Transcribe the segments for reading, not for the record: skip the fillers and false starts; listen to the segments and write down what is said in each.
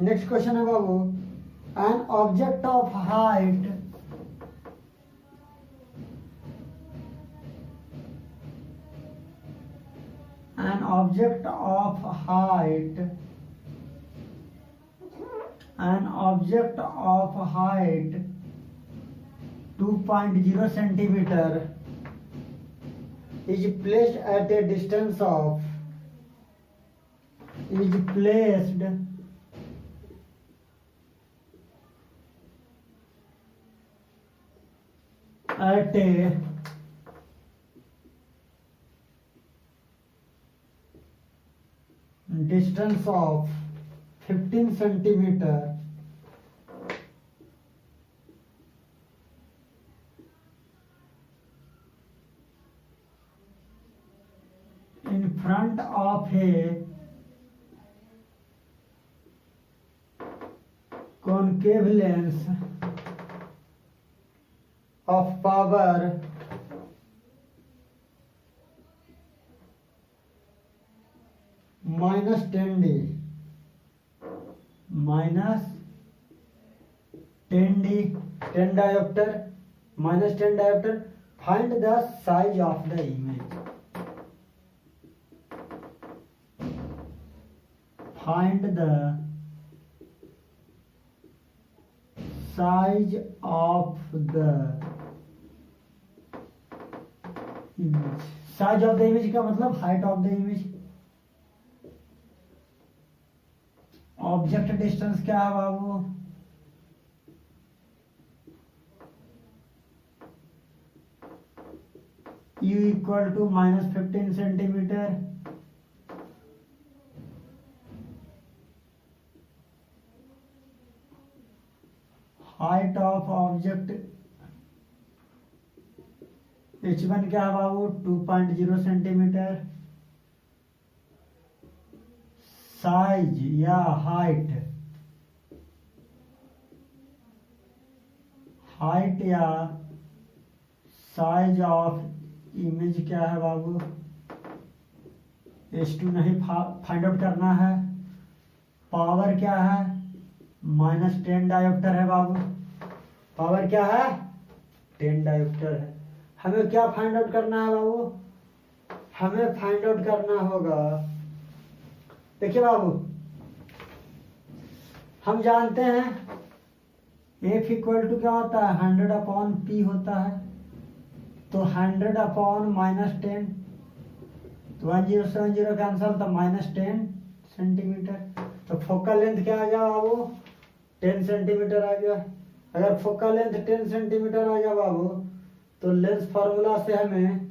Next question है बाबू, an object of height an object of height 2.0 centimeter is placed at a distance of at a distance of 15 centimeter in front of a concave lens of power minus 10D, minus 10 diopter. Find the size of the image. Find the size of the image. Size of the image का मतलब height of the image. Object distance क्या है बाबू? U equal to -15 centimetre. Height of object H1 क्या है बाबू? 2.0 centimetre. Size या height या साइज ऑफ इमेज क्या है बाबू? H2 नहीं फाइंड आउट करना है. पावर क्या है? -10 डायोप्टर है बाबू. पावर क्या है? 10 डायोप्टर है. हमें क्या फाइंड आउट करना है बाबू? हमें फाइंड आउट करना होगा, देखिए बाबू, हम जानते हैं F इक्वल टू क्या होता है? 100/P होता है. तो 100/-10 तो 1070 कैंसल, तो -10 सेंटीमीटर. तो फोकल लेंथ क्या आ गया बाबू? 10 सेंटीमीटर आ गया. अगर फोकल लेंथ 10 सेंटीमीटर आ गया बाबू, तो लेंस फार्मूला से हमें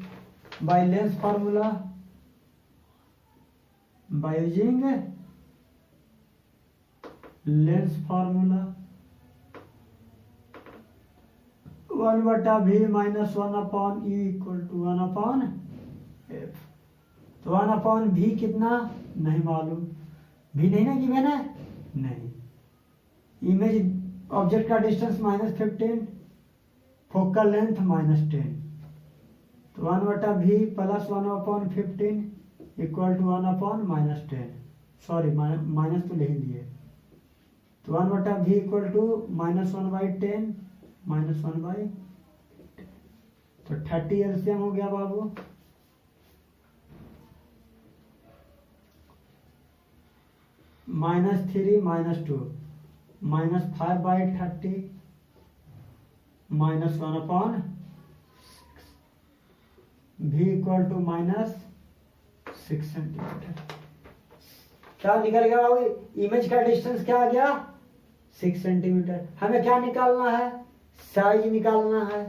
by lens formula by using lens formula 1/v -1/u equal to 1/f. तो 1/v कितना नहीं मालूम. v नहीं ना गिवन है? नहीं. इमेज ऑब्जेक्ट का डिस्टेंस -15, फोकल लेंथ -10. तो 1/v + 1/15 equal to 1/-10. Sorry minus तो लिख दिए. तो 1/v इक्वल टू -1/10 -1/10. तो 30 एलसीएम हो गया बाबू. -3 -2 -5/30 -1/6. v equal to -6 centimetre. क्या निकल गया बाबू? इमेज का डिस्टेंस क्या आ गया? 6 सेंटीमीटर. हमें क्या निकालना है? साइज निकालना है.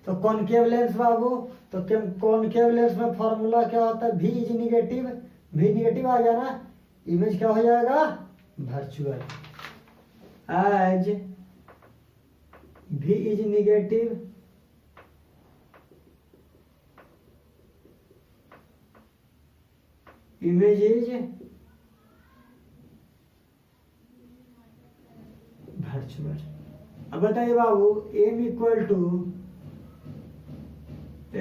तो कॉनकेव लेंस बाबू, तो कॉनकेव लेंस में फॉर्मूला क्या होता है? v is negative. v negative आ गया ना, इमेज क्या हो जाएगा? Virtual. As v is negative, image is virtual. अब बताइए बाबू, m equal to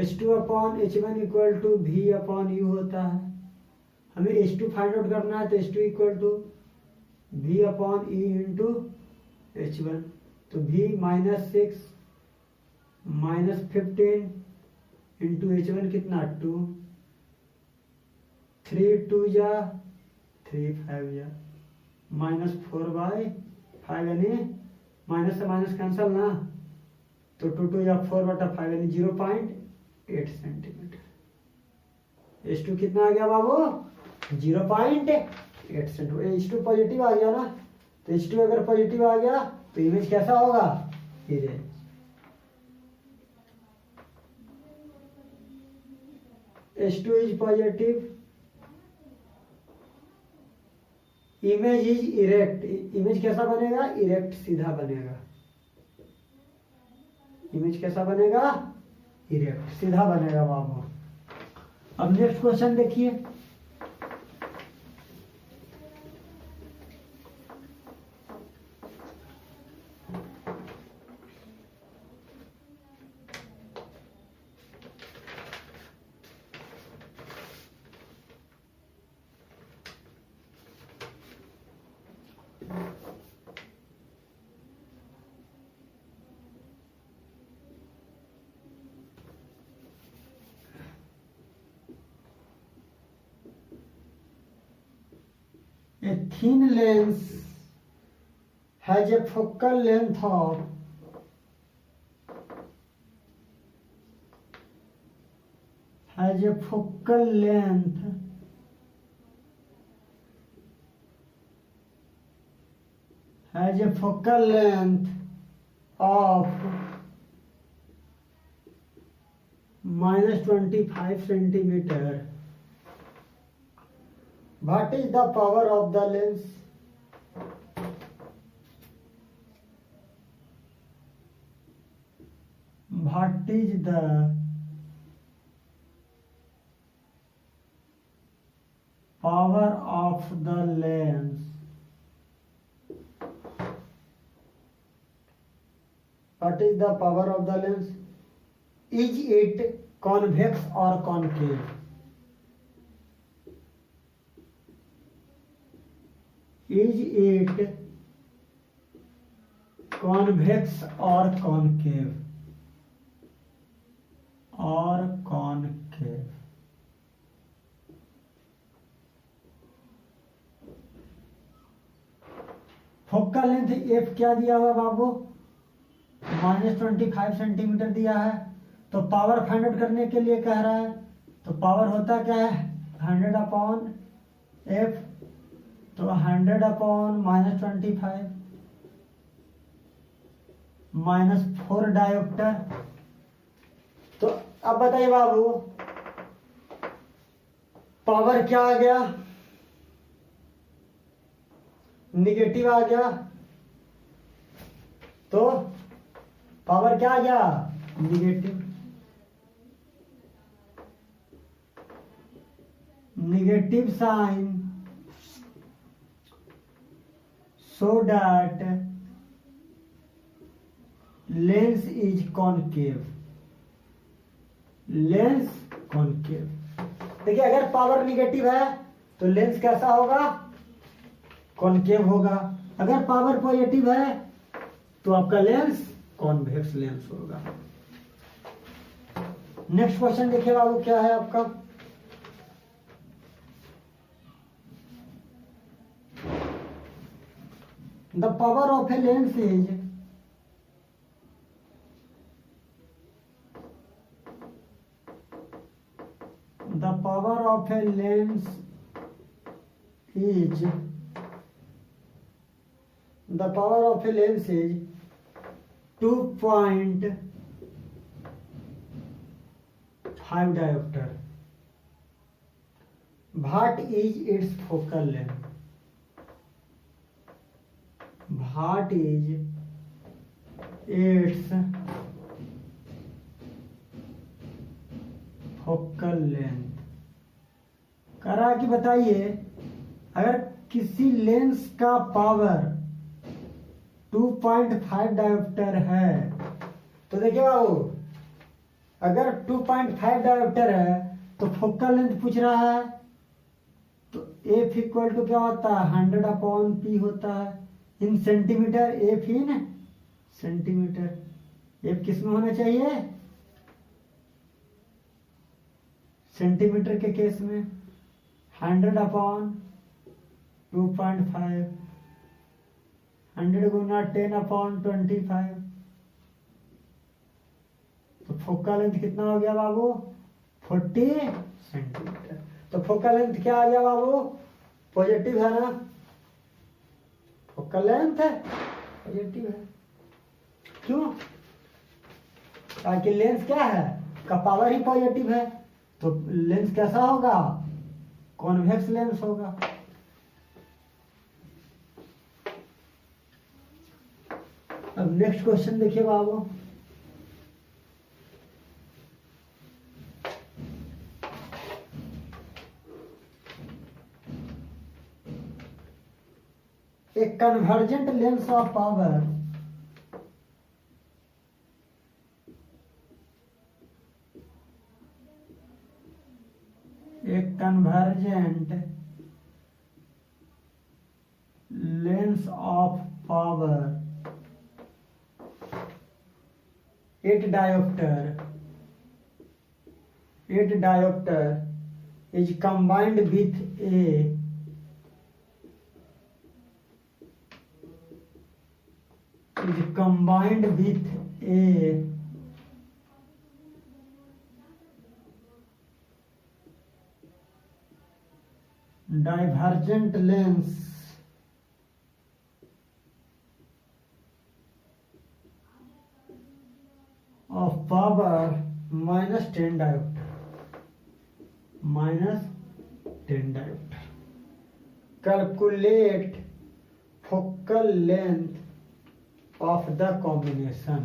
H2/H1 equal to v/u होता है. हमें H2 फाइंड आउट करना है. तो H2 equal to V upon E into H1, तो V -6 -15 इंटू H1 कितना 2, 3 2 जा 3 5 जा -4/5 यानी माइनस से माइनस कैंसल ना, तो 2 2 या 4/5 यानी 0.8 सेंटीमीटर। H2 कितना आ गया बाबू 0.8 सेंटीमीटर। H2 पॉजिटिव आ गया ना, तो H2 अगर पॉजिटिव आ गया तो इमेज कैसा होगा, erase. H2 is positive, image is erect. Image कैसा बनेगा, इरेक्ट, सीधा बनेगा। इमेज कैसा बनेगा, इरेक्ट, सीधा बनेगा बाबू। अब नेक्स्ट क्वेश्चन देखिए, a thin lens has a focal length of has a focal length of -25 centimeter. What is the power of the lens? What is the power of the lens? What is the power of the lens? Is it convex or concave? Is it convex or concave? Or concave? Focal length F क्या दिया हुआ बाबू, -25 centimetre दिया है। तो power find out करने के लिए कह रहा है, तो पावर होता क्या है 100/f, तो 100/-25 -4 डायोप्टर। तो अब बताइए बाबू पावर क्या आ गया, निगेटिव आ गया, तो पावर क्या आ गया, negative. Negative sign so that lens is concave. Lens concave. देखिए अगर पावर निगेटिव है तो लेंस कैसा होगा, कॉनकेव होगा। अगर पावर पॉजिटिव है तो आपका लेंस कॉन्वेक्स लेंस होगा। नेक्स्ट क्वेश्चन देखिए बाबू क्या है आपका, the power of a lens is the power of a lens is the power of a lens is 2.5 diopter. What is its focal length? What is its focal length? कह रहा कि बताइए अगर किसी लेंस का पावर 2.5 डायोप्टर है, तो देखिए बाबू अगर 2.5 डायोप्टर है तो फोकल लेंथ पूछ रहा है, तो एफ इक्वल टू क्या होता है 100/p होता है इन सेंटीमीटर, एफ इन सेंटीमीटर। एफ किस में होना चाहिए सेंटीमीटर के केस में 100/2.5, 100 गुना 10/25। तो फोकल लेंथ कितना हो गया बाबू 40 सेंटीमीटर। तो फोकल लेंथ क्या आ गया बाबू पॉजिटिव है ना, फोकल लेंथ पॉजिटिव है। क्यों? ताकि लेंस क्या है का पावर ही पॉजिटिव है, तो लेंस कैसा होगा कॉन्वेक्स लेंस होगा। अब नेक्स्ट क्वेश्चन देखिए बाबू, a convergent lens of power a convergent lens of power 8 diopter is combined with a divergent lens of power -10 diopter. Calculate focal length of the combination.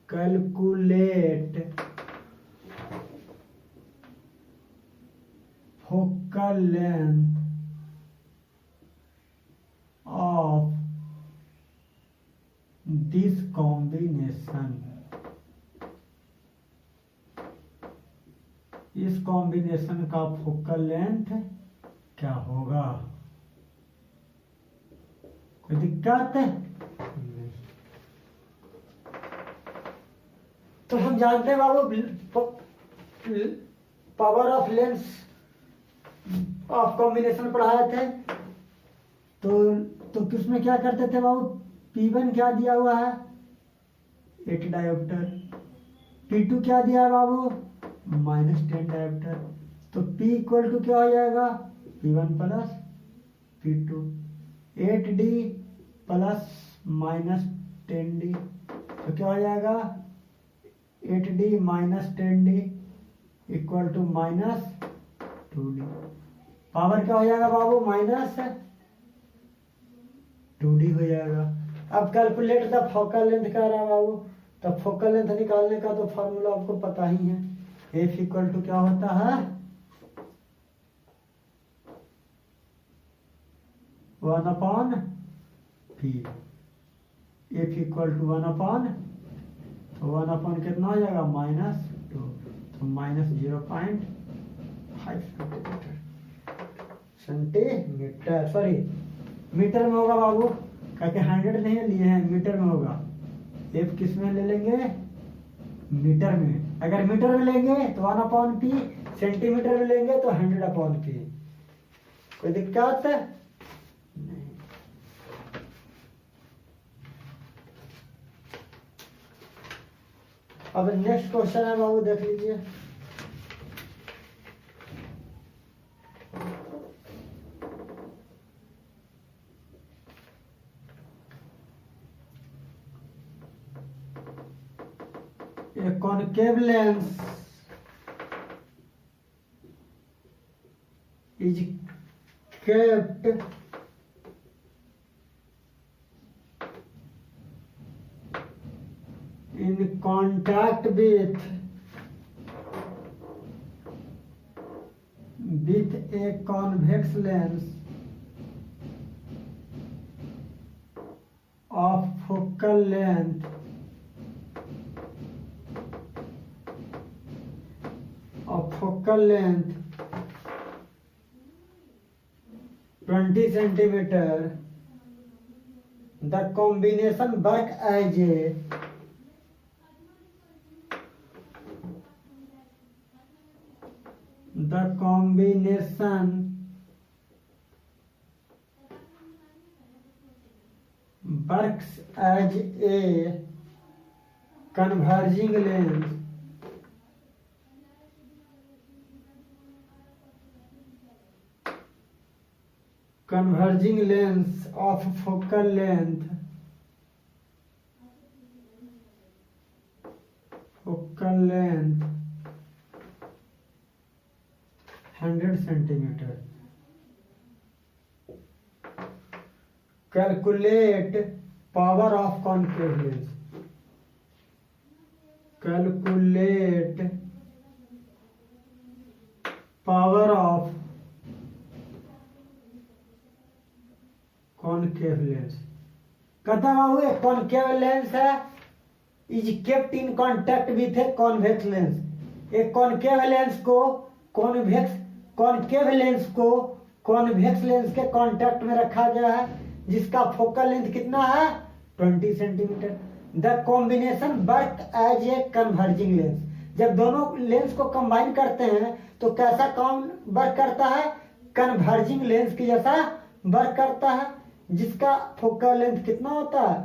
Calculate focal length of this combination. इस combination का focal length क्या होगा? कोई दिक्कत है? तो हम जानते हैं बाबू power of lens of combination पढ़ाए थे, तो किसमें क्या करते थे बाबू P1 क्या दिया हुआ है 8 डायोप्टर, P2 क्या दिया है बाबू -10 डायोप्टर। तो P इक्वल टू क्या हो जाएगा P1 plus P2, 8D plus -10D, तो क्या हो जाएगा 8D -10D equal to -2D। Power क्या हो जाएगा बाबू -2D हो जाएगा। अब कैलकुलेट द फोकल लेंथ कह रहा है बाबू, तो फोकल लेंथ निकालने का तो फॉर्मूला आपको पता ही है, एफ इक्वल टू क्या होता है 1/p, एफ इक्वल टू 1/, तो 1/ कितना हो जाएगा -2, तो -0.5 सेंटीमीटर, सॉरी मीटर में होगा बाबू, क्योंकि 100 नहीं लिए हैं, मीटर में होगा। एफ किस में ले लेंगे मीटर में, अगर मीटर में लेंगे तो 1/p, सेंटीमीटर में लेंगे तो 100/p। कोई दिक्कत नहीं। अब नेक्स्ट क्वेश्चन है बाबू, देख लीजिए। A concave lens is kept in contact with a convex lens of focal length 20 centimeter, the combination work as a works as a converging lens of focal length 100 centimeter. Calculate power of concave lens. Calculate power of concave lens. कहता बाबू एक concave lens है is kept in contact with a convex lens. एक concave lens को convex lens के contact में रखा गया है जिसका फोकल लेंथ कितना है 20 centimetre. The combination work as a converging lens. जब दोनों लेंस को कंबाइन करते हैं तो कैसा कौन वर्क करता है कन्वर्जिंग लेंस की जैसा वर्क करता है जिसका फोकल लेंथ कितना होता है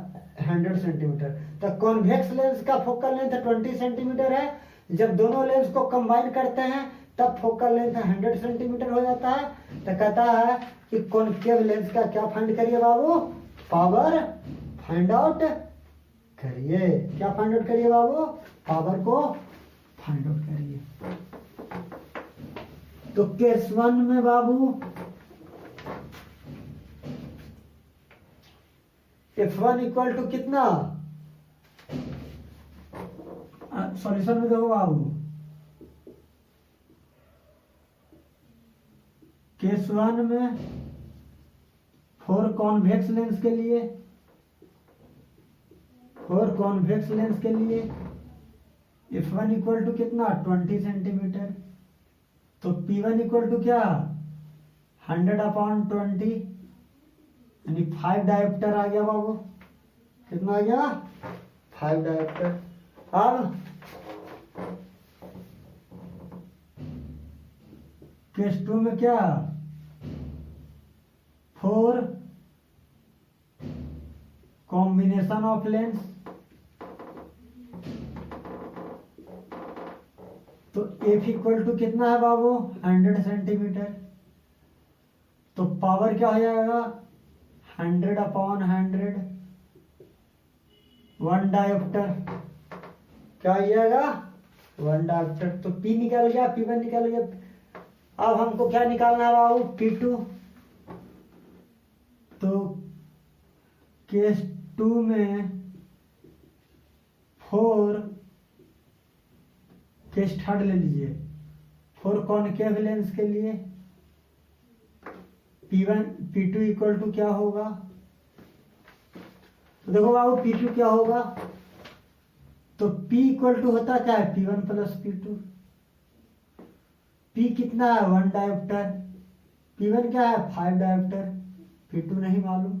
100 सेंटीमीटर। तो कॉन्वेक्स लेंस का फोकल लेंथ 20 सेंटीमीटर है। जब दोनों लेंस को कंबाइन करते हैं तब फोकल लेंथ 100 सेंटीमीटर हो जाता है। तो कहता है कि कॉनकेव लेंस का क्या फाइंड करिए बाबू पावर फाइंड आउट करिए। क्या फाइंड आउट करिए बाबू पावर को फाइंड आउट करिए। तो केस 1 में बाबू F1 इक्वल टू कितना सॉल्यूशन में देखो बाबू केस 1 में 4 कॉन्वेक्स लेंस के लिए F1 इक्वल टू कितना 20 सेंटीमीटर। तो P1 इक्वल टू क्या 100/20 यानी 5 डायोप्टर आ गया बाबू। कितना आ गया 5 डायोप्टर। अब केस 2 में क्या 4 कॉम्बिनेशन ऑफ लेंस। तो F इक्वल टू कितना है बाबू 100 सेंटीमीटर। तो पावर क्या हो जाएगा 100/100 1 डायोप्टर क्या हो जाएगा 1 डायोप्टर। तो P निकल गया P1 निकल गया। अब हमको क्या निकालना है बाबू P2। तो केस 2 में 4 केस थर्ड ले लीजिए 4 कॉनकेव लेंस के लिए P2 इक्वल टू क्या होगा। तो देखो बाबू P2 क्या होगा। तो P इक्वल टू होता क्या है P1 प्लस P2। P कितना है 1 डायोप्टर। P1 क्या है 5 डायोप्टर। P2 नहीं मालूम।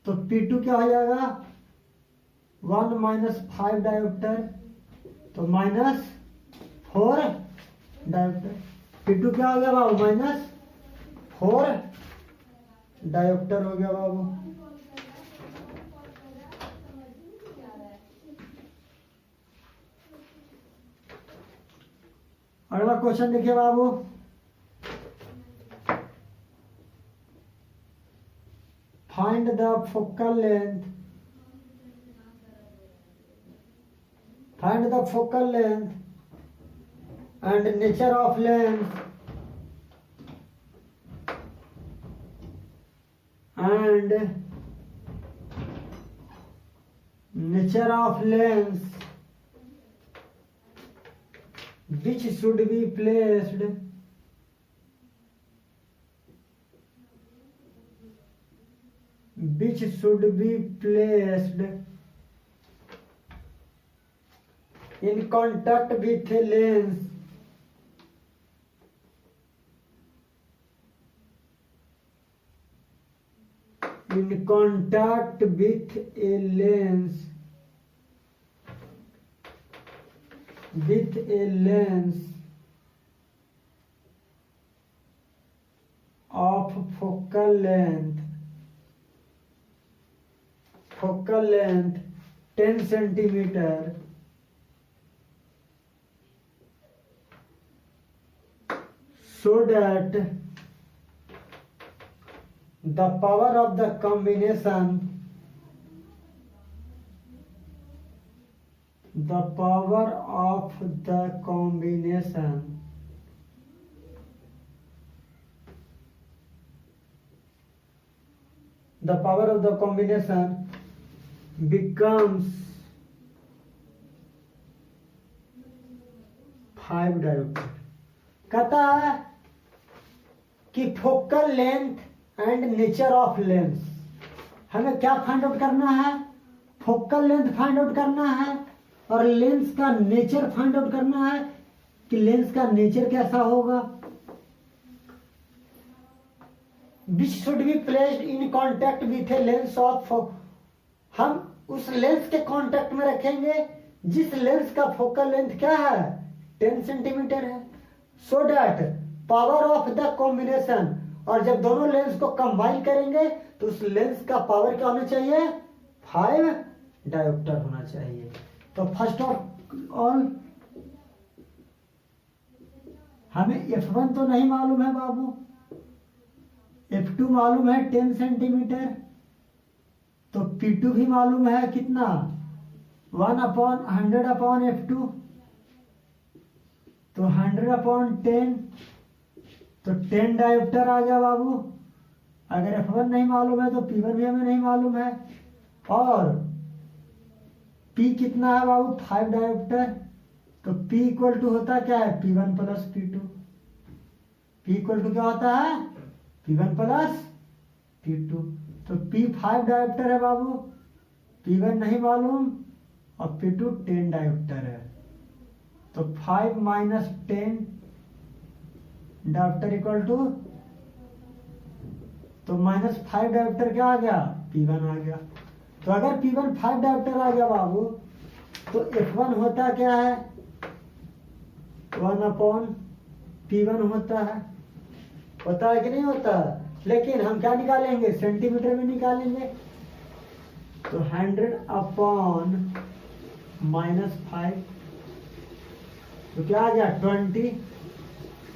तो P2 क्या हो जाएगा 1 माइनस 5 डायोप्टर तो -4 डायोप्टर। P2 क्या हो गया बाबू -4 डायोप्टर हो गया बाबू। अगला क्वेश्चन देखिए बाबू find the focal length and nature of lens which should be placed in contact with a lens in contact with a lens of focal length 10 centimeter so that the power of the combination becomes 5 diopter। कहता है कि focal length and nature of lens, हमें क्या find out करना है? Focal length find out करना है और लेंस का नेचर फाइंड आउट करना है कि लेंस का नेचर कैसा होगा। Which should be placed in contact with a lens of, हम उस लेंस के कांटेक्ट में रखेंगे जिस लेंस का फोकल लेंथ क्या है 10 सेंटीमीटर है, so that power of the combination, और जब दोनों लेंस को कंबाइन करेंगे तो उस लेंस का पावर क्या होना चाहिए 5 डायोप्टर होना चाहिए। तो फर्स्ट ऑफ ऑल हमें F1 तो नहीं मालूम है बाबू, F2 मालूम है 10 सेंटीमीटर, तो P2 भी मालूम है कितना 1/100/F2, तो 100/10, तो 10 डायोप्टर आ गया बाबू। अगर F1 नहीं मालूम है तो P1 भी हमें नहीं मालूम है, और P कितना है बाबू 5 डायोप्टर, तो P इक्वल टू होता क्या है P1 plus P2। P equal to क्या होता है P1 प्लस P2, तो P 5 डायोप्टर है बाबू, P1 नहीं मालूम और P2 10 डायोप्टर है, तो 5 माइनस 10 डायोप्टर इक्वल टू, तो -5 डायोप्टर क्या आ गया P1 आ गया। तो अगर P1 5 डायोप्टर आ गया बाबू तो F1 होता क्या है 1/P1 होता है कि नहीं होता, लेकिन हम क्या निकालेंगे सेंटीमीटर में निकालेंगे, तो 100/-5, तो क्या आ गया 20,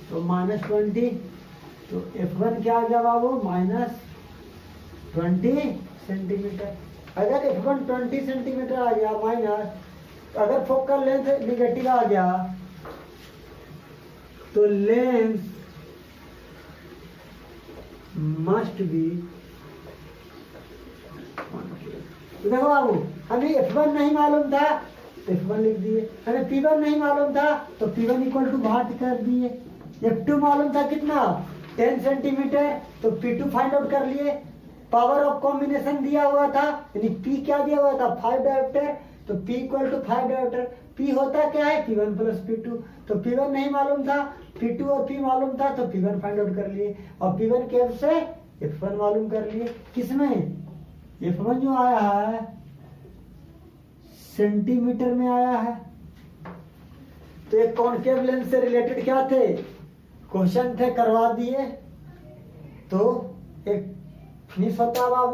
तो -20, तो F1 क्या आ गया बाबू -20 सेंटीमीटर। अगर F1 20 सेंटीमीटर आ गया माइनस, अगर फोकल लेंथ निगेटिव आ गया तो लेंस मस्ट बी, देखो बाबू हमें F1 नहीं मालूम था तो F1 लिख दिए, हमें P1 नहीं मालूम था तो P1 इक्वल टू भाट कर दिए, F2 मालूम था कितना 10 सेंटीमीटर, तो P2 फाइंड आउट कर लिए, पावर ऑफ कॉम्बिनेशन दिया हुआ था यानी P क्या दिया हुआ था 5 डायोप्टर, तो P equal to 5 dioptre, P होता क्या है P1 प्लस P2, तो P1 नहीं मालूम था, P2 और P मालूम था तो P1 फाइंड आउट कर लिए, और P1 के हेल्प से F1 मालूम कर लिए। किसमें F1 जो आया है सेंटीमीटर में आया है, तो एक कॉनकेव लेंस से रिलेटेड क्या थे क्वेश्चन थे, करवा दिए, तो एक फिनिश होता बाबू।